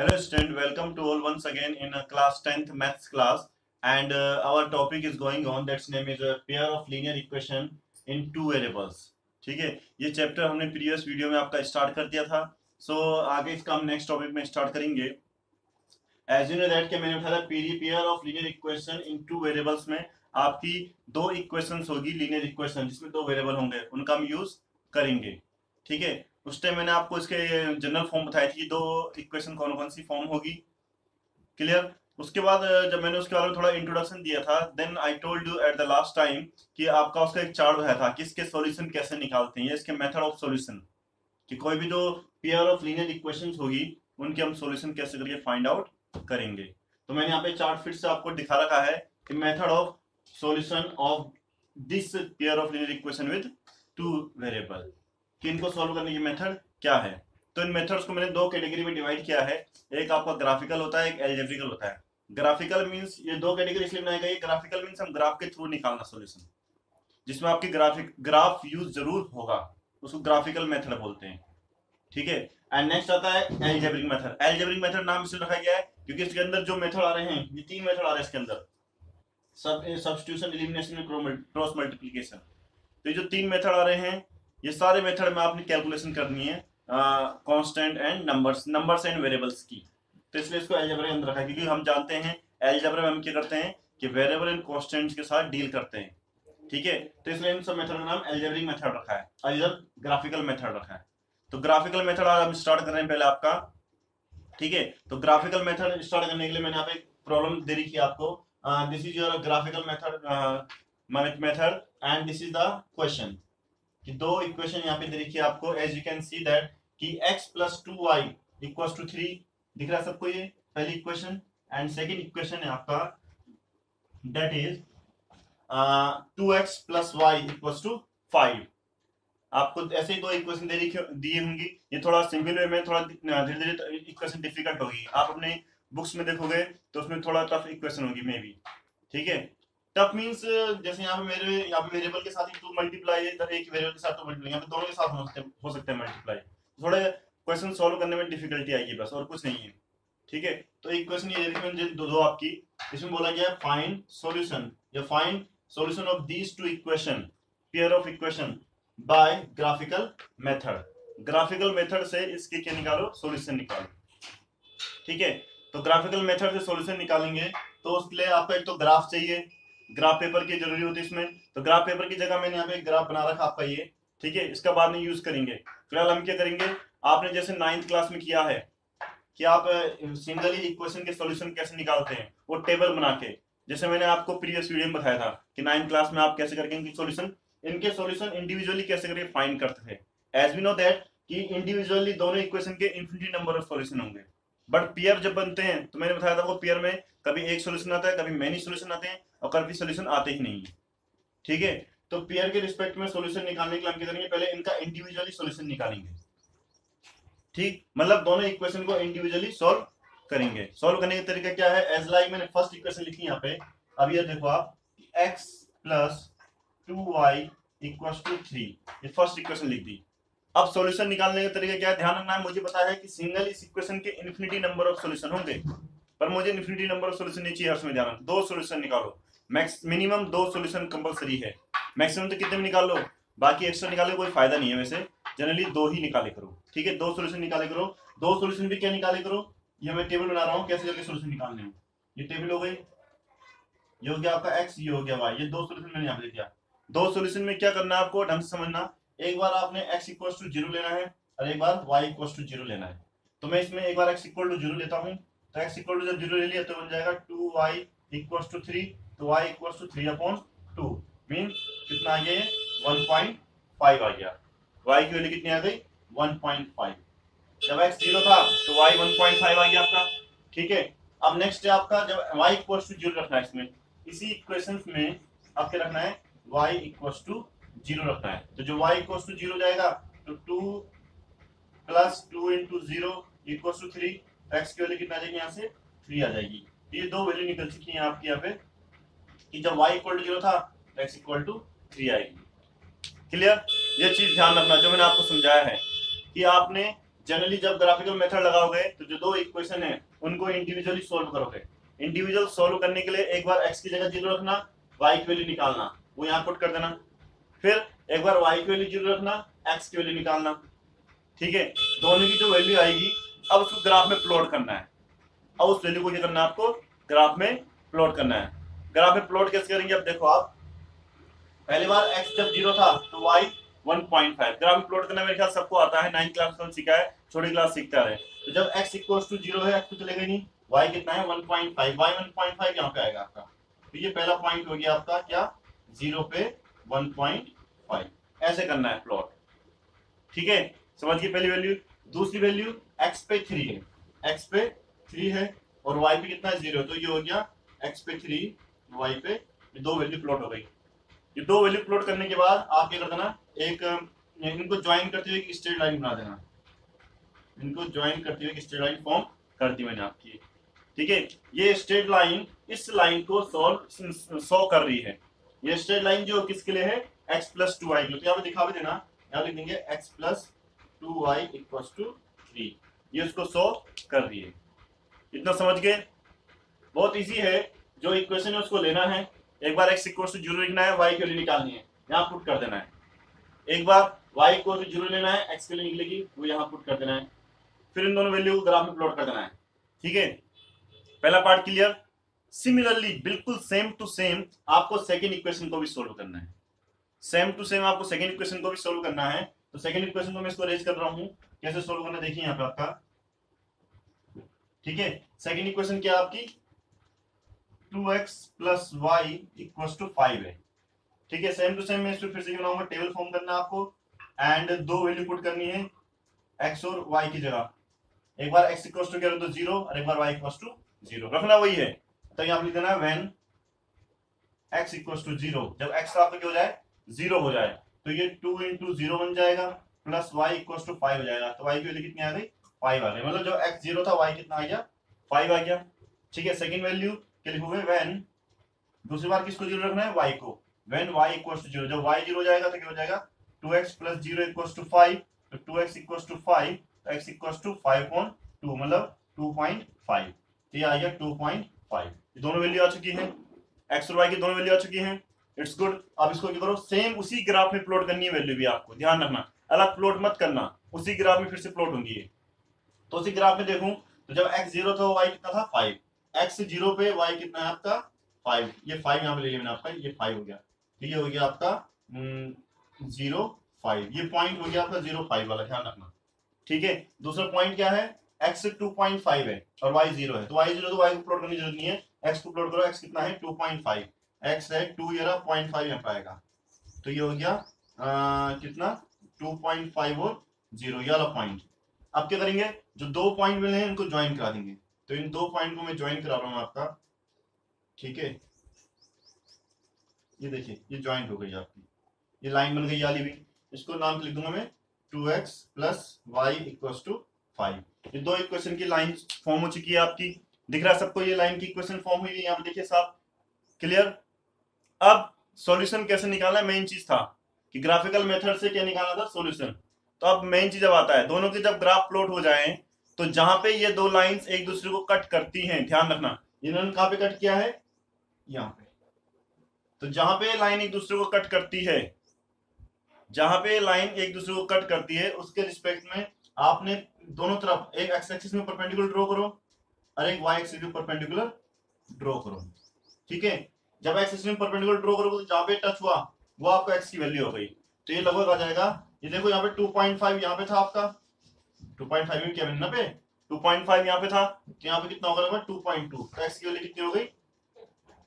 Hello student, welcome to all once again in a class 10th maths class and our topic is going on that's name is a pair of linear equation in two variables. ठीक है, ये chapter हमने previous video में आपका start कर दिया था. सो आगे इसका हम नेक्स्ट टॉपिक में स्टार्ट करेंगे. एज यू नो दैट के मैंने उठाया pair of linear equation in two variables में आपकी दो इक्वेशंस होगी लीनियर इक्वेशन जिसमें दो वेरिएबल होंगे, उनका हम यूज करेंगे. ठीक है, उस टाइम मैंने आपको इसके जनरल फॉर्म बताई थी, दो इक्वेशन कौन कौन सी फॉर्म होगी. क्लियर. उसके बाद जब मैंने उसके बारे में थोड़ा इंट्रोडक्शन दिया था, then I told you at the last time कि आपका उसका एक चार्ट बताया था कि इसके सॉल्यूशन कैसे निकालते हैं, इसके मेथड ऑफ सॉल्यूशन, कि कोई भी जो पेयर ऑफ लीनियर इक्वेशंस होगी उनके हम सॉल्यूशन कैसे करके फाइंड आउट करेंगे. तो मैंने यहाँ पे चार्ट फिर से आपको दिखा रखा है कि method of solution of this pair of linear equation with two variable, कि इनको सॉल्व करने की मेथड क्या है. तो इन मेथड्स को मैंने दो कैटेगरी में डिवाइड किया है. एक आपका ग्राफिकल होता है, एक एल्जेब्रिकल होता है. ग्राफिकल मींस ये दो कैटेगरी इसलिए बनाई गई. ग्राफिकल मींस हम ग्राफ के थ्रू निकालना सॉल्यूशन, जिसमें आपकी ग्राफ यूज जरूर होगा, उसको ग्राफिकल मेथड बोलते हैं. ठीक है. एंड नेक्स्ट आता है एल्जेब्रिक मेथड. एल्जेब्रिक मेथड नाम इसलिए रखा गया है क्योंकि इसके अंदर जो मेथड आ रहे हैं, ये तीन मेथड आ रहे हैं इसके अंदर, substitution, elimination and cross multiplication. तो ये जो तीन मेथड आ रहे हैं, ये सारे मेथड में आपने कैलकुलेशन करनी है constant and numbers and variables की. तो इसलिए इसको अलजेब्रा के अंदर रखा है क्योंकि हम जानते हैं अलजेब्रा में हम क्या करते हैं कि वेरिएबल एंड कांस्टेंट्स के साथ डील करते हैं. ठीक है. तो इसलिए इन सब मेथड का नाम अलजेब्रिक मेथड रखा है और इधर ग्राफिकल मेथड रखा है. तो ग्राफिकल मेथड आज हम स्टार्ट कर रहे हैं पहले आपका. ठीक है. तो ग्राफिकल मेथड स्टार्ट करने के लिए मैंने यहाँ पे एक प्रॉब्लम दे रखी है आपको. This is your graphical method and this is the question. कि दो इक्वेशन यहाँ पे दे रखी है आपको. As you can see that कि x plus 2y equals to 3 दिख रहा है सबको, ये पहली इक्वेशन. एंड सेकंड इक्वेशन है आपका that is 2x plus y equals to 5. आपको ऐसे ही दो इक्वेशन दी होंगी. ये थोड़ा सिंपल वे में, थोड़ा धीरे धीरे इक्वेशन डिफिकल्ट होगी. आप अपने बुक्स में देखोगे तो उसमें थोड़ा टफ इक्वेशन होगी मे बी. ठीक है. टफ मींस जैसे यहाँ पे वेरिएबल के साथ ही 2 मल्टीप्लाई है, इधर एक वेरिएबल के साथ 2 मल्टीप्लाई, यहाँ पे दोनों के साथ हो सकते हैं मल्टीप्लाई. थोड़े क्वेश्चन सॉल्व करने में डिफिकल्टी आएगी बस, और कुछ नहीं है. ठीक है. तो इक्वेशन ये दो आपकी, इसमें बोला गया फाइंड सॉल्यूशन या find solution of these two equation, pair of equation by graphical method. Graphical method से इसके क्या निकालो, सॉल्यूशन निकालो. ठीक है. तो ग्राफिकल मेथड से सॉल्यूशन निकालेंगे तो उसके लिए आपको एक तो ग्राफ चाहिए, ग्राफ पेपर की जरूरी होती है इसमें. तो ग्राफ पेपर की जगह मैंने यहाँ पे एक ग्राफ बना रखा आपका ये. ठीक है. इसका बाद में यूज करेंगे. फिलहाल हम क्या करेंगे, आपने जैसे 9th क्लास में किया है कि आप सिंगल इक्वेशन के सॉल्यूशन कैसे निकालते हैं, वो टेबल बना के, जैसे मैंने आपको प्रीवियस वीडियो में बताया था कि 9th क्लास में आप कैसे करके इनके सॉल्यूशन इंडिविजुअली कैसे करके फाइंड करते थे. एज वी नो दैट कि इंडिविजुअली दोनों इक्वेशन के इन्फिनिटी नंबर ऑफ सॉल्यूशन होंगे, बट पेयर जब बनते हैं तो मैंने बताया था वो पेयर में कभी एक सॉल्यूशन आता है, कभी मेनी सॉल्यूशन आते हैं, और कभी सॉल्यूशन आते ही नहीं है. ठीक है. तो पेयर के रिस्पेक्ट में सॉल्यूशन निकालने के लिए हम क्या करेंगे, पहले इनका इंडिविजुअली सॉल्यूशन निकालेंगे. ठीक. मतलब दोनों इक्वेशन को इंडिविजुअली सॉल्व करेंगे. सॉल्व करने का तरीका क्या है, एज लाइक मैंने फर्स्ट इक्वेशन लिखी यहाँ पे. अब ये देखो आप, x plus 2y equals to 3, ये फर्स्ट इक्वेशन लिख दी. अब सॉल्यूशन निकालने का तरीका क्या है, ध्यान रखना है. मुझे पता है कि सिंगल इस इक्वेशन के इन्फिनिटी नंबर ऑफ सॉल्यूशन होंगे, पर मुझे इन्फिनिटी नंबर ऑफ सॉल्यूशन नहीं चाहिए. उसमें जाना, दो सॉल्यूशन निकालो. मिनिमम दो सॉल्यूशन कंपलसरी है. मैक्सिमम तो कितने में निकाल लो, बाकी एक्स्ट्रा निकाले कोई फायदा नहीं है. वैसे जनरली दो ही निकाले करो. ठीक है. दो सॉल्यूशन निकाले करो. दो सॉल्यूशन भी क्या निकाले करो, ये मैं टेबल बना रहा हूँ कैसे करके सॉल्यूशन निकालने हैं. ये टेबल हो गई, ये हो गया आपका x, ये हो गया y. ये दो सॉल्यूशन मैंने यहाँ पे दिया. दो सॉल्यूशन में क्या करना है आपको ढंग से समझना. एक बार आपने x इक्वल टू 0 लेना है और एक बार y इक्वल टू 0 लेना है. तो मैं इसमें एक बार x इक्वल टू 0 लेता हूँ. तो x इक्वल टू जब 0 ले लिया तो बन जाएगा 2y इक्वल टू 3. तो y इक्वल टू 3/2 मीन कितना आ गया, 1.5 आ गया. y की वैल्यू कितनी आ गई, 1.5. जब x 0 था तो y 1.5 आ गया आपका. ठीक है. अब नेक्स्ट है आपका, जब y इक्वल टू 0 रखना है इसमें, इसी इक्वेशन में आप क्या रखना है, y इक्वल टू 0 रखना है. तो जो y इक्वल टू 0 जाएगा तो 2 plus 2 into 0 equal to 3. x की वैल्यू कितना आ जाएगी, यहाँ से 3 आ जाएगी. ये दो वैल्यू निकल चुकी है आपकी यहाँ पे कि जब y इक्वल टू 0 था तो x इक्वल टू 3 आएगी. क्लियर. ये चीज ध्यान रखना जो मैंने आपको समझाया है कि आपने जनरली जब ग्राफिकल मेथड लगाओगे तो जो दो इक्वेशन है उनको इंडिविजुअली सोल्व करोगे। इंडिविजुअल सोल्व करने के लिए एक बार x की जगह 0 रखना, y की वैल्यू निकालना, वो यहाँ पुट कर देना, फिर एक बार y की वैल्यू 0 रखना, x की वैल्यू निकालना। ठीक है, दोनों की जो वैल्यू आएगी अब उसको ग्राफ में प्लॉट करना है। अब उस वैल्यू को क्या करना है आपको, ग्राफ में प्लॉट करना है। ग्राफ में प्लॉट कैसे करेंगे, अब देखो आप पहली बार x जब 0 था तो y 1.5 ग्राफ में प्लॉट करना मेरे ख्याल सबको आता है, 9th क्लास में सीखा है, छोटी क्लास सीखता रहे। तो जब x इक्वल्स टू 0 है, x तो चलेगा नहीं, y कितना है 1.5, y 1.5 यहाँ पे आएगा आपका। तो ये पहला पॉइंट हो गया आपका क्या, 0 पे 1.5, ऐसे करना है प्लॉट। ठीक है, समझ गए पहली वैल्यू। दूसरी वैल्यू x पे 3 है, x पे 3 है और y पे कितना है 0, तो ये हो गया x पे 3 y पे, ये दो वैल्यू प्लॉट हो गई। ये दो वैल्यू प्लॉट करने के बाद आप क्या कर देना, एक इनको ज्वाइन करते हुए एक स्ट्रेट लाइन बना देना, इनको ज्वाइन करते हुए एक स्ट्रेट लाइन फॉर्म कर दी मैंने आपकी। ठीक है, ये स्ट्रेट लाइन इस लाइन को सॉल्व कर रही है। ये स्ट्रेट लाइन जो किसके लिए है, x प्लस 2y के लिए। तो यहाँ पे दिखा भी देना, यहाँ लिख देंगे x plus 2y equals to 3, ये उसको सॉल्व कर रही है। इतना समझ गए, बहुत इजी है। जो इक्वेशन है उसको लेना है, एक बार x इक्वल्स टू 0 लिखना है, y की वैल्यू निकालनी है, यहाँ पुट कर देना है। एक बार y इक्वल्स टू 0 लेना है, x की वैल्यू निकलेगी, वो यहाँ पुट कर देना है। फिर इन दोनों वैल्यू को ग्राफ में प्लॉट कर देना है। ठीक है, पहला पार्ट क्लियर। सिमिलरली बिल्कुल सेम टू सेम आपको सेकंड इक्वेशन को भी सोल्व करना है। सेम टू सेम आपको सेकंड इक्वेशन को भी सोल्व करना है। तो सेकंड इक्वेशन को मैं इसको रेज कर रहा हूँ, कैसे सोल्व करना देखिए यहाँ पे आपका। ठीक है, सेकंड इक्वेशन क्या आपकी 2x plus Y equals to 5 है। ठीक है, सेम टू सेम मैं इसको फिर से बनाऊंगा, टेबल फॉर्म करना है आपको एंड दो वैल्यू पुट करनी है x और y की जगह। एक बार x इक्वल्स टू क्या तो 0 और एक बार y इक्वल्स टू 0 रखना वही है। तो यहाँ लिख देना है व्हेन x इक्वल्स टू 0, जब x आपका क्या हो जाए 0 हो जाए, तो ये 2 into 0 बन जाएगा प्लस y इक्वल्स टू 5 हो जाएगा। तो y की वैल्यू कितनी आ गई, 5 आ गई, मतलब जो x 0 था y कितना आ गया, 5 आ गया। ठीक है, सेकंड वैल्यू क्या लिखोगे, व्हेन दूसरी बार किसको 0 रखना है, y को, व्हेन y इक्वल्स टू 0, जब y 0 हो जाएगा तो क्या हो जाएगा 2x प्लस 0 इक्वल्स टू 5, तो 2x इक्वल्स टू 5, तो x इक्वल्स टू 5/2 मतलब 2.5, तो ये आ गया 2.5। ये दोनों वैल्यू आ चुकी है, x और y की दोनों वैल्यू आ चुकी हैं। It's good. अब इसको क्या करो, सेम उसी ग्राफ में प्लॉट करनी है वैल्यू भी, आपको ध्यान रखना, अलग प्लॉट मत करना, उसी ग्राफ में फिर से प्लॉट होंगी। तो उसी ग्राफ में देखूं तो जब x 0 था y कितना था 5, x 0 पे y कितना है आपका 5, ये 5 यहाँ पे ले लिया मैंने आपका, ये 5 हो गया। तो ये हो गया आपका 0 5, ये पॉइंट हो गया आपका 0 5 वाला, ध्यान रखना। ठीक है, दूसरा पॉइंट क्या है, x 2.5 है और y 0 है, तो y 0 तो y को प्लॉट करने की जरूरत नहीं है, x को प्लॉट करो, x कितना है 2.5, x है 2 ये रहा 0.5 यहाँ पे आएगा, तो ये हो गया कितना 2.5 और 0 ये वाला पॉइंट। अब क्या करेंगे, जो दो पॉइंट मिले हैं इनको ज्वाइन करा देंगे, तो इन दो पॉइंट को मैं ज्वाइन करा रहा हूँ आपका। ठीक है, ये देखिए ये ज्वाइंट हो गई आपकी, ये लाइन बन गई वाली भी, इसको नाम लिख दूंगा मैं 2x plus Y equals to 5। ये दो इक्वेशन की लाइन फॉर्म हो चुकी है आपकी, दिख रहा है सबको, ये लाइन की इक्वेशन फॉर्म हुई है, यहाँ पे देखिए साहब क्लियर। अब सॉल्यूशन कैसे निकालना है, मेन चीज था कि ग्राफिकल मेथड से क्या निकालना था सॉल्यूशन। तो अब मेन चीज अब आता है, दोनों के जब ग्राफ प्लॉट हो जाए तो जहां पे ये दो लाइंस एक दूसरे को कट करती हैं, ध्यान रखना इन्होंने कहां पे कट किया है, यहाँ पे। तो जहां पे लाइन एक दूसरे को कट करती है, जहां पे लाइन एक दूसरे को कट करती है उसके रिस्पेक्ट में आपने दोनों तरफ एक एक्स एक्सिस में परपेंडिकुलर ड्रॉ करो और एक वाई एक्सिस में परपेंडिकुलर ड्रॉ करो। ठीक है, जब एक्स एक्सिस में परपेंडिकुलर ड्रॉ करोगे तो जहां पे टच हुआ वो आपका एक्स की वैल्यू हो गई, तो ये लगभग आ जाएगा, ये देखो यहाँ पे 2.5 यहाँ पे था आपका, 2.5 में क्या ना पे 2.5 यहाँ पे था, तो यहाँ पे कितना होगा लगभग 2.2, तो एक्स की वैल्यू कितनी हो गई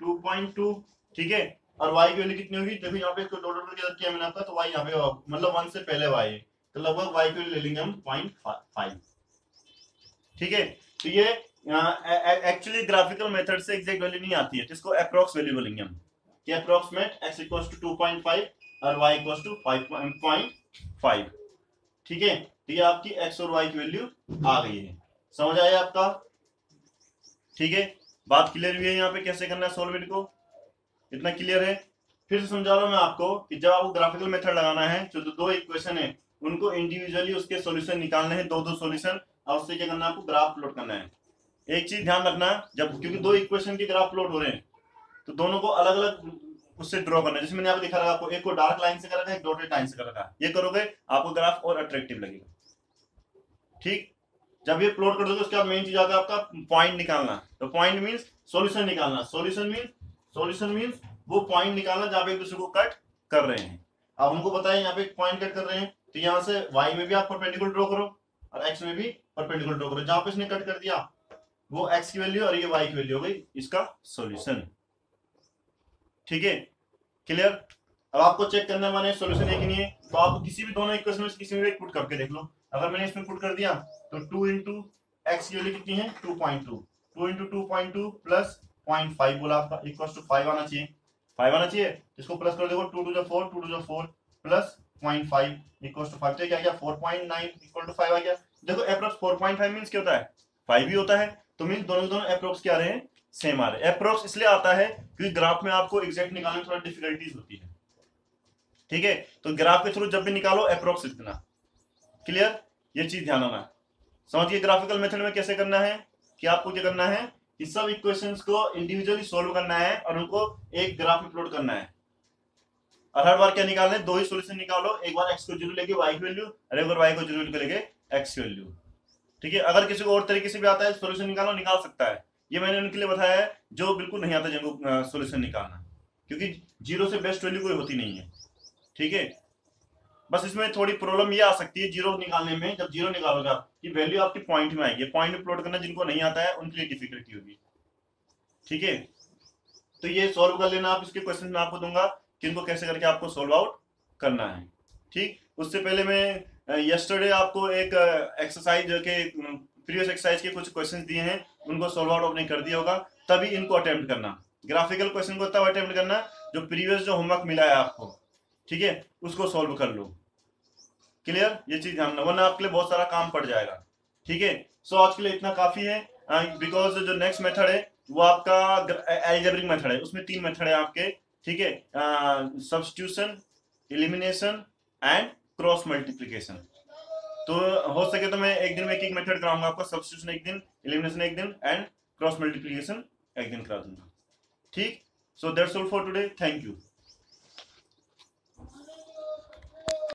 2.2। ठीक है, और y की वैल्यू कितनी होगी, देखो यहाँ पे डॉट डॉट करके किया मैंने आपका, तो y यहाँ पे मतलब 1 से पहले y है, तो लगभग y की वैल्यू ले लेंगे हम 0.5। ठीक है, तो ये एक्चुअली ग्राफिकल मेथड से एग्जैक्ट वैल्यू नहीं आती है, तो इसको अप्रोक्स वैल्यू बोलेंगे हम कि अप्रोक्सीमेट x इक्वल्स टू 2.5 और y इक्वल्स टू 5.5। ठीक है, तो ये आपकी x और y की वैल्यू आ गई है, समझ आया आपका। ठीक है, बात क्लियर हुई है यहाँ पे कैसे करना है सॉल्व को, इतना क्लियर है। फिर से समझा रहा हूं मैं आपको कि जब आपको ग्राफिकल मेथड लगाना है, जो दो इक्वेशन है उनको इंडिविजुअली उसके सॉल्यूशन निकालने हैं, 2-2 सॉल्यूशन, और उससे क्या करना है आपको, ग्राफ प्लॉट करना है। एक चीज ध्यान रखना, जब क्योंकि 2 इक्वेशन के ग्राफ प्लॉट हो रहे हैं तो दोनों को अलग अलग उससे ड्रॉ करना है। जैसे मैंने आपको दिखा रखा, आपको एक को डार्क लाइन से कर रखा है, एक डॉटेड लाइन से कर रखा है। ये करोगे आपको ग्राफ और अट्रैक्टिव लगेगा। ठीक, जब ये प्लॉट कर दोगे उसके बाद मेन चीज आता है आपका पॉइंट निकालना। तो पॉइंट मींस सॉल्यूशन निकालना, सॉल्यूशन मींस वो पॉइंट निकालना जहां पे एक दूसरे को कट कर रहे हैं। अब हमको पता है यहाँ पे पॉइंट कट कर रहे हैं, तो यहाँ से y में भी आप परपेंडिकुलर ड्रॉ करो और x में भी परपेंडिकुलर ड्रॉ करो। जहां पे इसने कट कर दिया वो x की वैल्यू और ये y की वैल्यू हो गई इसका सॉल्यूशन। ठीक है, क्लियर। अब आपको चेक करना है माने सॉल्यूशन है कि नहीं है, तो आप किसी भी दोनों इक्वेशन में किसी में पुट करके देख लो। अगर मैंने इसमें पुट कर दिया तो 2 इंटू एक्स की वैल्यू कितनी है 2.2, 2 इंटू 2.2 प्लस 0.5 बोला आपका इक्वल टू 5 आना चाहिए, 5 आना चाहिए। इसको प्लस कर देखो, 2 two 4, 2 two 4 plus 0.5 equal to 5, तो क्या गया 4.9 इक्वल टू 5 आ गया। देखो अप्रोक्स 4.5 मींस क्या होता है 5 ही होता है, तो मींस दोनों दोनों अप्रोक्स क्या आ रहे हैं, सेम आ रहे हैं। अप्रोक्स इसलिए आता है क्योंकि ग्राफ में आपको एग्जैक्ट निकालने में थोड़ा डिफिकल्टीज होती है। ठीक है, तो ग्राफ के थ्रू जब भी निकालो अप्रोक्स लिखना। क्लियर, ये चीज ध्यान रखना। समझिए ग्राफिकल मेथड में कैसे करना है कि आपको क्या करना है कि सब इक्वेशंस को इंडिविजुअली सॉल्व करना है और उनको एक ग्राफ में प्लॉट करना है। और हर बार क्या निकालना है, 2 ही सॉल्यूशन निकालो, एक बार x को 0 लेके y की वैल्यू और एक बार y को 0 लेके x की वैल्यू। ठीक है, अगर किसी को और तरीके से भी आता है सॉल्यूशन निकालना, निकाल सकता है। ये मैंने उनके लिए बताया है जो बिल्कुल नहीं आता जिनको सॉल्यूशन निकालना, क्योंकि 0 से बेस्ट वैल्यू कोई होती नहीं है। ठीक है, बस इसमें थोड़ी प्रॉब्लम ये आ सकती है 0 निकालने में, जब 0 निकालोगे आप कि वैल्यू आपकी पॉइंट में आएगी, पॉइंट में प्लॉट करना जिनको नहीं आता है उनके लिए डिफिकल्टी होगी। ठीक है, तो ये सॉल्व कर लेना आप, इसके क्वेश्चन में आपको दूंगा कि इनको कैसे करके आपको सॉल्व आउट करना है। ठीक, उससे पहले मैं यस्टरडे आपको एक एक्सरसाइज के प्रीवियस एक्सरसाइज के कुछ क्वेश्चन दिए हैं, उनको सॉल्व आउट आपने कर दिया होगा, तभी इनको अटेम्प्ट करना। ग्राफिकल क्वेश्चन को तब अटेम्प्ट करना जो प्रीवियस जो होमवर्क मिला है आपको, ठीक है, उसको सॉल्व कर लो। क्लियर, ये चीज ध्यान रखना, वरना आपके लिए बहुत सारा काम पड़ जाएगा। ठीक है, सो आज के लिए इतना काफी है, बिकॉज जो नेक्स्ट मेथड है वो आपका अलजेब्रिक मेथड है, उसमें 3 मेथड है आपके। ठीक है, substitution, elimination and cross multiplication. तो हो सके तो मैं एक दिन में एक मेथड कराऊंगा आपका, सब्स्टिट्यूशन एक दिन, एलिमिनेशन एक दिन एंड क्रॉस मल्टीप्लिकेशन एक दिन करा दूंगा। ठीक, so that's all for today, thank you.